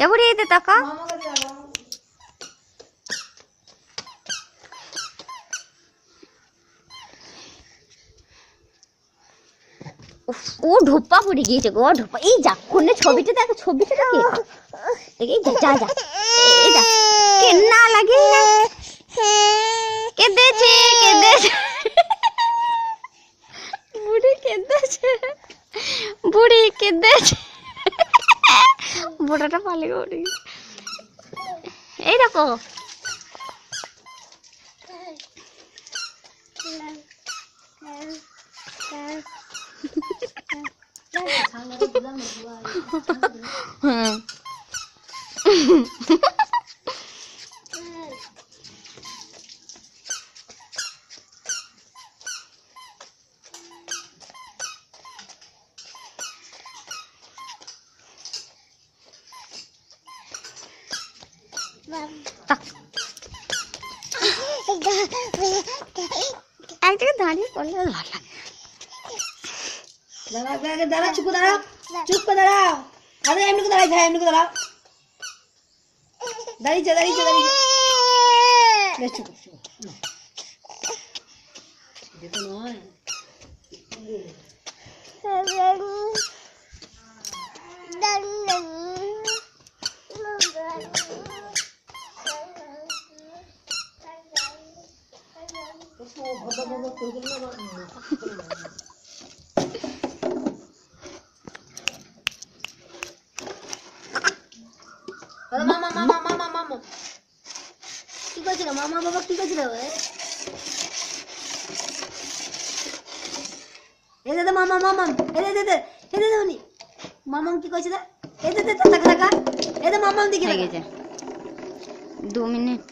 এবারে এই দে টাকা ও ঢোপা পড়ে গিয়েছে গো ঢোপা এই যা কোনে ছবিটা দেখো এই যা যা এই যা কেন্না লাগে কেঁদেছে বুড়ি কেঁদেছে বুড়াটা পালে গড়ি এই দেখো এক জায়গায় দাঁড়িয়ে পড়লে ভালো লাগে দাঁড়া চুপ করে দাঁড়াও আরে এমনি করে দাঁড়াই এমনি করে দাঁড়াও দাঁড়িয়েছে বেশ চুপ দেখো নয় মামা কি করছিল মামা বাবা কি করছিল এ দাদা মামা উনি মামা কি করছিল এ দাদা টাকা এ দাদা মামা দিকে 2 মিনিট